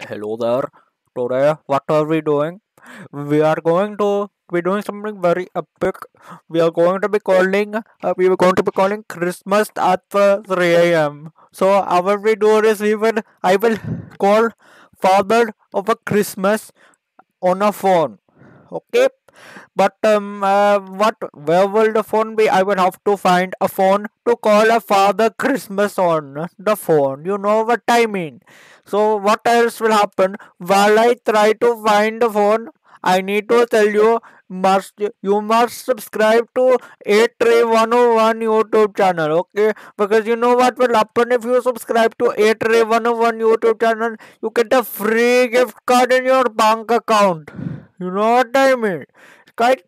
Hello there. Today, what are we doing? We are going to be doing something very epic. We are going to be calling Christmas at 3 a.m. So, our we do is I will call Father of a Christmas on a phone. Okay, but what where will the phone be? I will have to find a phone to call a Father Christmas on the phone. You know what I mean? So what else will happen while I try to find the phone? I need to tell you you must subscribe to A101 YouTube channel, okay? Because you know what will happen if you subscribe to A101 YouTube channel? You get a free gift card in your bank account. You know what I mean? Quite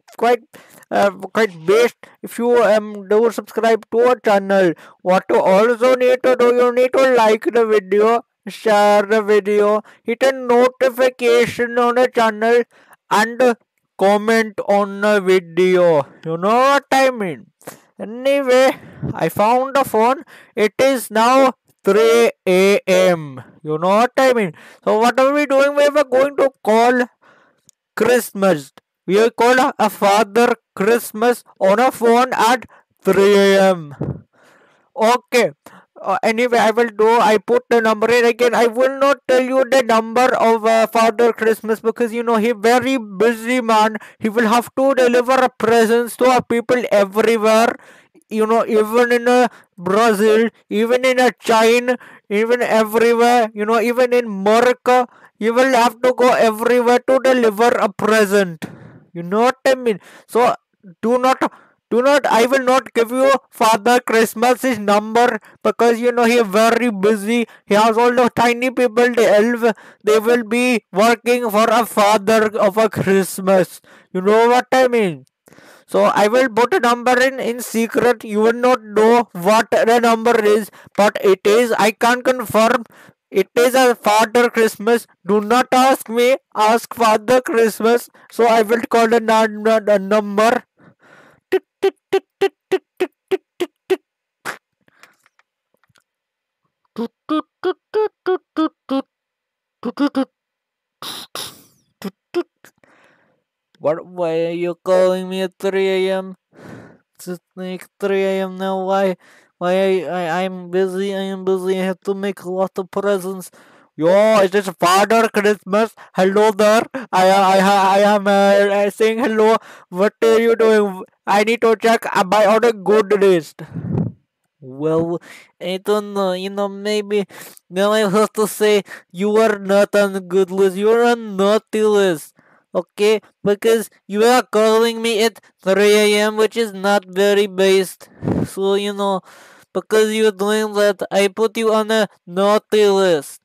best if you do subscribe to a channel. What you also need to do, you need to like the video, share the video, hit a notification on the channel, and comment on the video. You know what I mean? Anyway, I found the phone. It is now 3 a.m. You know what I mean? So what are we doing? We were going to call Christmas. We will call a father Christmas on a phone at 3 a.m. Okay. Anyway, I will do. I put the number in again. I will not tell you the number of Father Christmas because you know he very busy man. He will have to deliver presents to people everywhere. You know, even in Brazil, even in China, even everywhere. You know, even in Morocco, you will have to go everywhere to deliver a present. You know what I mean? So do not I will not give you Father Christmas's number because you know he is very busy. He has all the tiny people, the elf, they will be working for a father of a Christmas. You know what I mean? So I will put a number in secret. You will not know what the number is, but it is. I can't confirm. It is a Father Christmas. Do not ask me. Ask Father Christmas. So I will call the number. What? Why are you calling me at 3 a.m.? It's like 3 a.m. now. Why I'm busy. I am busy. I have to make a lot of presents. Yo, is this Father Christmas? Hello there. I am saying hello. What are you doing? I need to check. Am I on a good list? Well, I don't know. You know, maybe now I have to say you are not on a good list. You are on naughty list. Okay, because you are calling me at 3 a.m., which is not very based. So, you know, because you're doing that, I put you on a naughty list.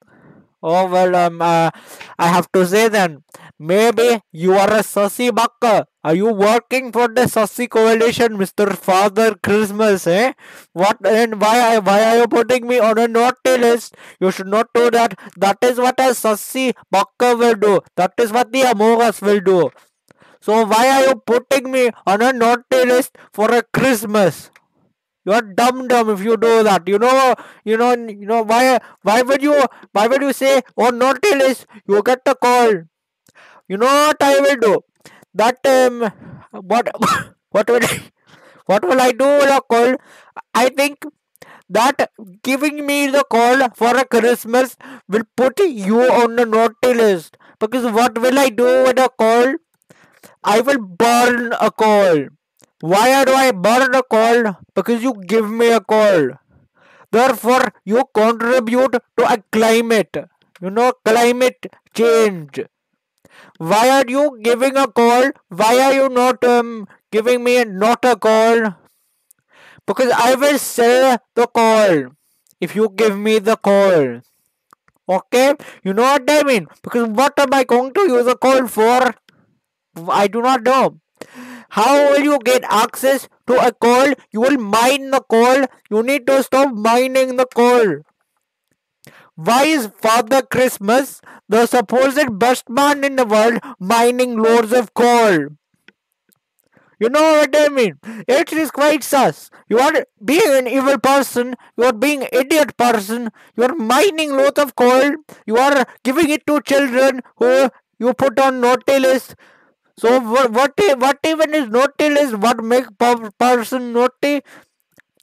Oh well, I have to say then, maybe you are a sussy bucker. Are you working for the sussy coalition, Mister Father Christmas? Eh? What and why are you putting me on a naughty list? You should not do that. That is what a sussy bucker will do. That is what the Among Us will do. So why are you putting me on a naughty list for a Christmas? You are dumb if you do that. Why would you say oh naughty list? You get the call. You know what I will do? That what what will what will I do with a call? I think that giving me the call for a Christmas will put you on the naughty list. Because what will I do with a call? I will burn a call. Why do I burn a call? Because you give me a call. Therefore, you contribute to a climate. You know, climate change. Why are you giving a call? Why are you not giving me not a call? Because I will sell the call if you give me the call. Okay? You know what I mean? Because what am I going to use a call for? I do not know. How will you get access to a call? You will mine the call. You need to stop mining the call. Why is Father Christmas, the supposed best man in the world, mining loads of coal? You know what I mean? It is quite sus. You are being an evil person. You are being idiot person. You are mining lot of coal. You are giving it to children who you put on naughty list. So what even is naughty list? What make person naughty?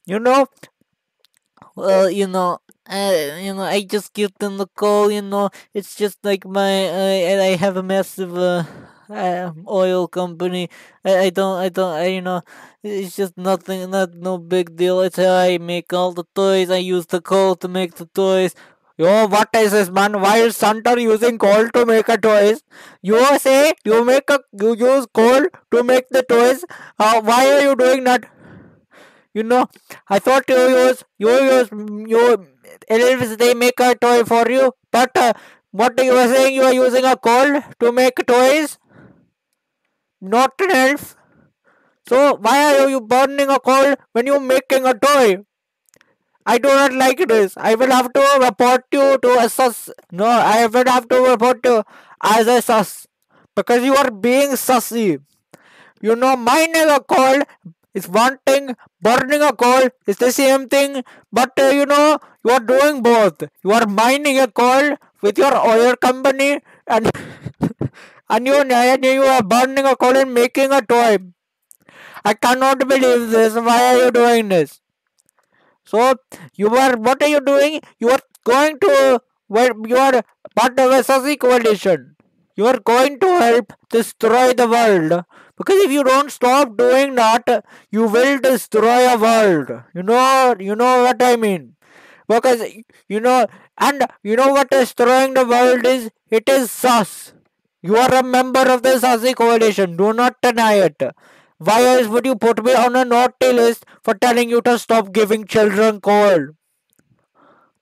You know, Well, I just give them the call. It's just like I have a massive oil company. It's just nothing, not no big deal. It's how I make all the toys. I use the coal to make the toys. yo, what is this, man? Why is Santa using coal to make a toys? You say you use coal to make the toys. Why are you doing that? You know, I thought you elves they make a toy for you, but what you were saying you are using a coal to make toys, not an elf. So why are you burning a coal when you're making a toy? I do not like this. I will have to report you to a sus. No, I will have to report you as a sus because you are being sussy. You know, mining a coal is one thing, burning a coal is the same thing, but you are doing both. You are mining a coal with your oil company and and you are burning a coal and making a toy. I cannot believe this. Why are you doing this? So what are you doing? You are going to where you are part of a Sasi coalition. You are going to help destroy the world. Because if you don't stop doing that, you will destroy a world. You know what I mean. Because and you know what destroying the world is? It is sus. You are a member of the Sasi coalition. Do not deny it. Why else would you put me on a naughty list for telling you to stop giving children cold?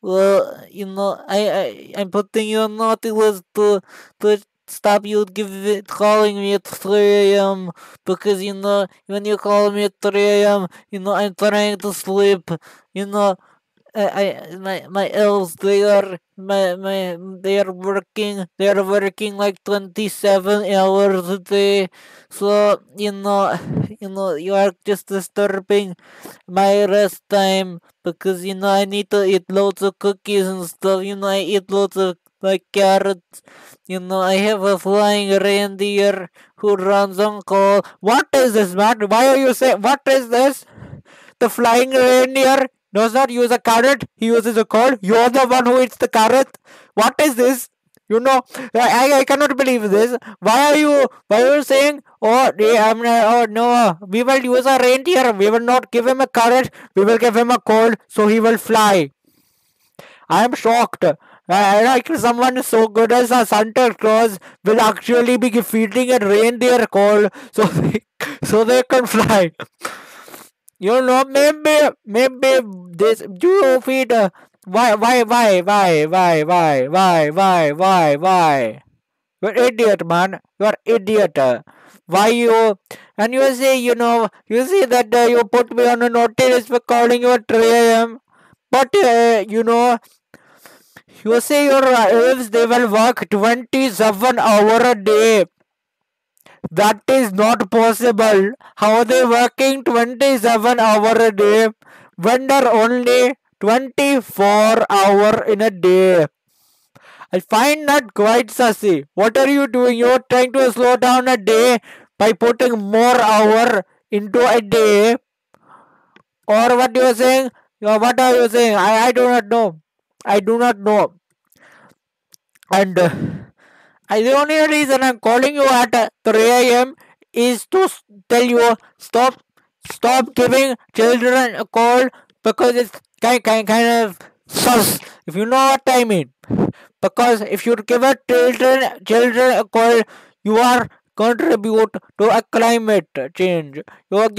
Well, I'm putting you on naughty list to stop you calling me at 3 a.m. because when you call me at 3 a.m. I'm trying to sleep. You know my elves they are working like 27 hours a day. So you are just disturbing my rest time because I need to eat loads of cookies and stuff. I eat loads of like carrots. I have a flying reindeer who runs on call. What is this, man? Why are you saying? What is this? The flying reindeer does not use a carrot. He uses a coal. You're the one who eats the carrot. What is this? I cannot believe this. Why are you saying? Oh, oh no, we will use a reindeer. We will not give him a carrot. We will give him a coal, so he will fly. I am shocked. I like someone so good as a Santa Claus will actually be feeding a reindeer coal so they can fly. Maybe this you feed. Why? You're idiot, man. You're idiot. Why you? And you say, you see that you put me on a notice for calling you at 3 a.m. But you say your elves they will work 27 hour a day. That is not possible. How are they working 27 hour a day when there are only 24 hour in a day? I find that quite sussy. What are you doing? You're trying to slow down a day by putting more hour into a day. Or what you are saying? What are you saying? I do not know. I do not know. And the only reason I'm calling you at 3 a.m. is to tell you stop giving children a call because it's kind of sus. If you know what I mean. Because if you give a children a call, you are contribute to a climate change. You are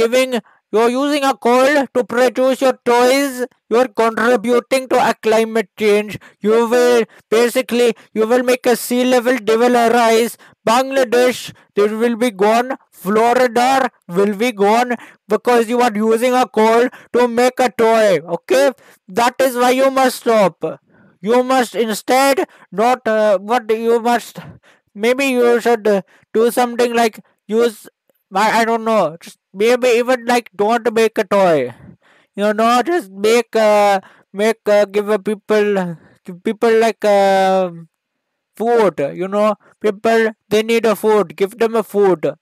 using a coal to produce your toys. You are contributing to a climate change. You will make a sea level devil rise. Bangladesh, it will be gone. Florida will be gone because you are using a coal to make a toy. Okay, that is why you must stop. You must instead not what you must. Maybe you should do something like use I don't know. Just maybe even like don't make a toy. Just give a people like food. People they need a food. Give them a food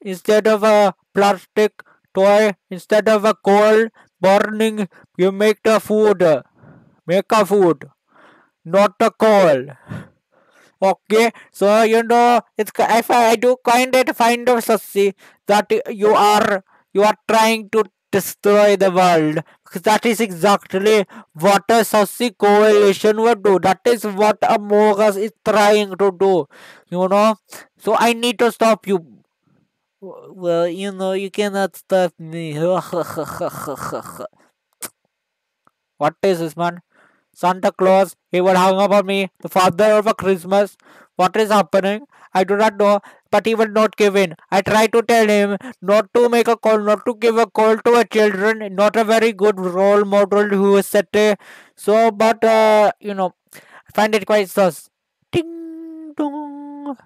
instead of a plastic toy. Instead of a coal burning, you make the food. Make a food, not a coal. Okay, so I do kind of find of sussy that you are trying to destroy the world, because that is exactly what a sussy coalition would do. That is what a Mogas is trying to do. So I need to stop you. Well, you cannot stop me. What is this, man? Santa Claus, he would hang up on me, the father of a Christmas. What is happening? I do not know, but he will not give in. I try to tell him not to make a call, not to give a call to a children, not a very good role model who is set a, so, but, I find it quite sus. Ding dong.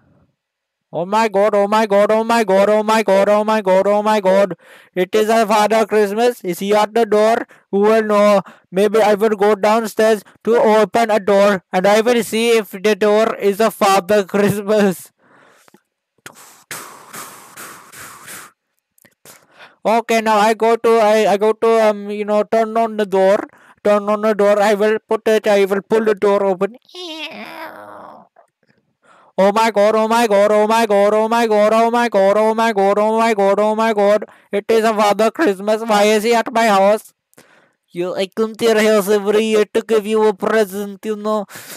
Oh my god, oh my god, oh my god, oh my god, oh my god, oh my god. It is a Father Christmas. Is he at the door? Who will know? Maybe I will go downstairs to open a door and I will see if the door is a Father Christmas. Okay, now I go to turn on the door. Turn on the door. I will pull the door open. Oh my god, oh my god, oh my god, oh my god, oh my god, oh my god, oh my god, oh my god. It is a Father Christmas. Why is he at my house? I come to your house every year to give you a present.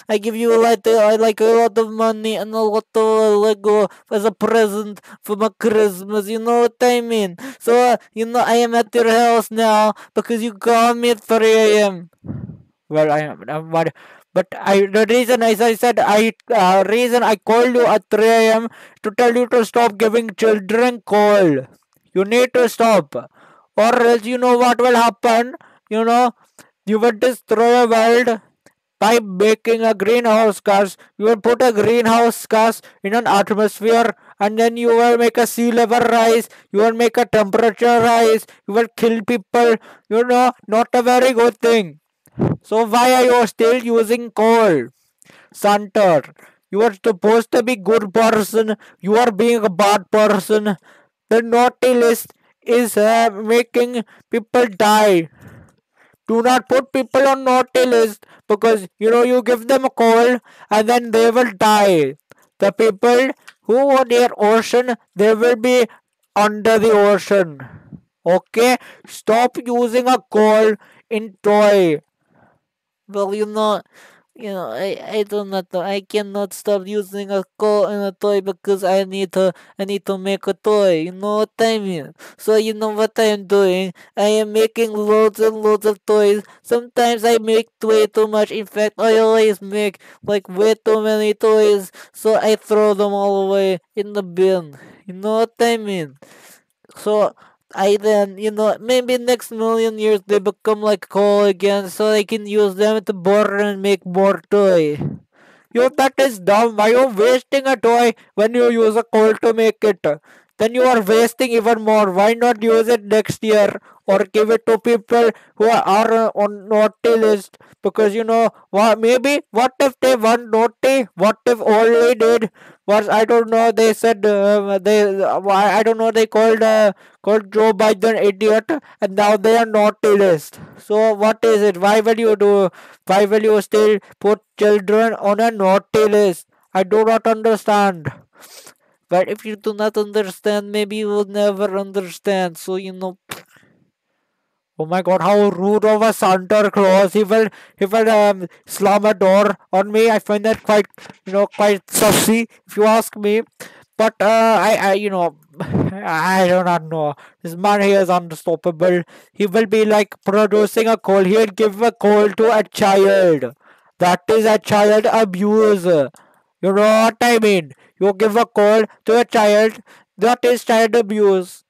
I give you like a lot of money and a lot of Lego as a present for my Christmas. You know what I mean? So, I am at your house now because you called me at 3 a.m. Well, but the reason, as I said, reason I called you at 3 a.m. to tell you to stop giving children cold. You need to stop, or else you know what will happen. You know, you will destroy a world by making a greenhouse gas. You will put a greenhouse gas in an atmosphere, and then you will make a sea level rise. You will make a temperature rise. You will kill people. Not a very good thing. So why are you still using coal, Santa? You are supposed to be good person. You are being a bad person. The naughty list is making people die. Do not put people on naughty list, because you give them a call and then they will die. The people who are near ocean, they will be under the ocean. Okay? Stop using a coal in toy. Well, I do not know. I cannot stop using a coal and a toy because I need to make a toy. You know what I mean? So you know what I am doing? I am making loads and loads of toys. Sometimes I make way too much. In fact, I always make like way too many toys. So I throw them all away in the bin. You know what I mean? So I then, maybe next million years they become like coal again, so I can use them to borrow and make more toy. That is dumb. Why you wasting a toy when you use a coal to make it? Then you are wasting even more. Why not use it next year or give it to people who are on naughty list? Because maybe what if they weren't naughty? What if all they did was, I don't know, they said I don't know, they called Joe Biden idiot, and now they are naughty list. So what is it? Why will you still put children on a naughty list? I do not understand. But if you do not understand, maybe you will never understand. So, Oh my god, how rude of a Santa Claus. He will slam a door on me. I find that quite sussy, if you ask me. But I do not know. This man here is unstoppable. He will be like producing a call. He will give a call to a child. That is a child abuse. You know what I mean? You give a call to a child. That is child abuse.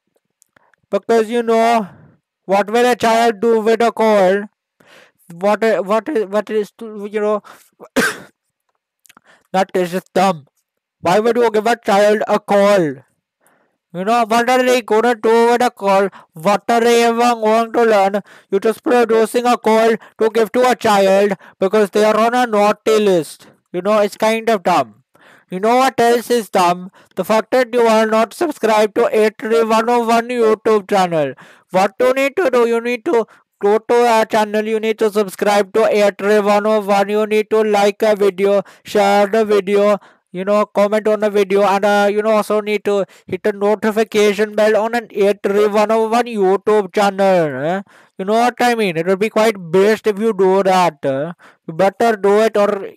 Because what will a child do with a call? What is that is just dumb. Why would you give a child a call? What are they gonna do with a call? What are they even going to learn? You're just producing a call to give to a child because they are on a naughty list. It's kind of dumb. What else is dumb? The fact that you are not subscribed to 83101 YouTube channel. What you need to do? You need to go to our channel. You need to subscribe to 83101. You need to like a video, share the video, comment on the video, and also need to hit the notification bell on an 83101 YouTube channel. You know what I mean? It would be quite best if you do that. You better do it, or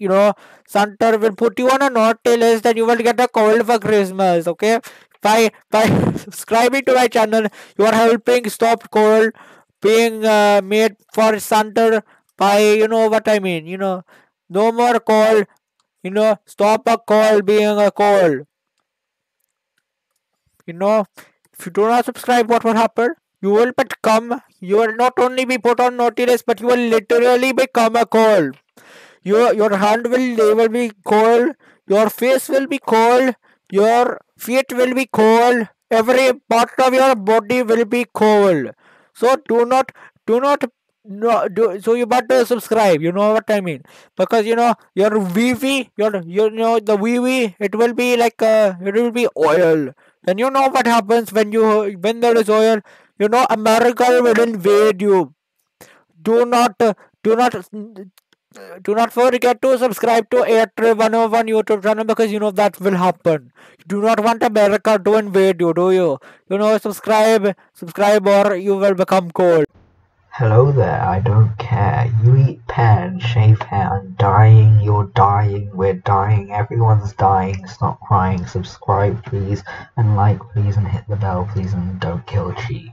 Santa will put you on a naughty list and you will get a cold for Christmas. Okay, by subscribing to my channel, you are helping stop cold being made for Santa. By what I mean. No more cold. Stop a call being a call. If you do not subscribe, what will happen? You will not only be put on notice, but you will literally become a call. Your hand will be cold, your face will be cold, your feet will be cold, every part of your body will be cold. So do not no do so you better subscribe, you know what I mean? Because your VV, the VV, it will be like it will be oil. And you know what happens when there is oil? America will invade you. Do not do not do not forget to subscribe to Airtrip 101 YouTube channel, because that will happen. You do not want America to invade you, do you? Subscribe or you will become cold. Hello there, I don't care. You eat pear and shave hair. I'm dying, you're dying, we're dying, everyone's dying. Stop crying, subscribe please, and like please, and hit the bell please, and don't kill cheese.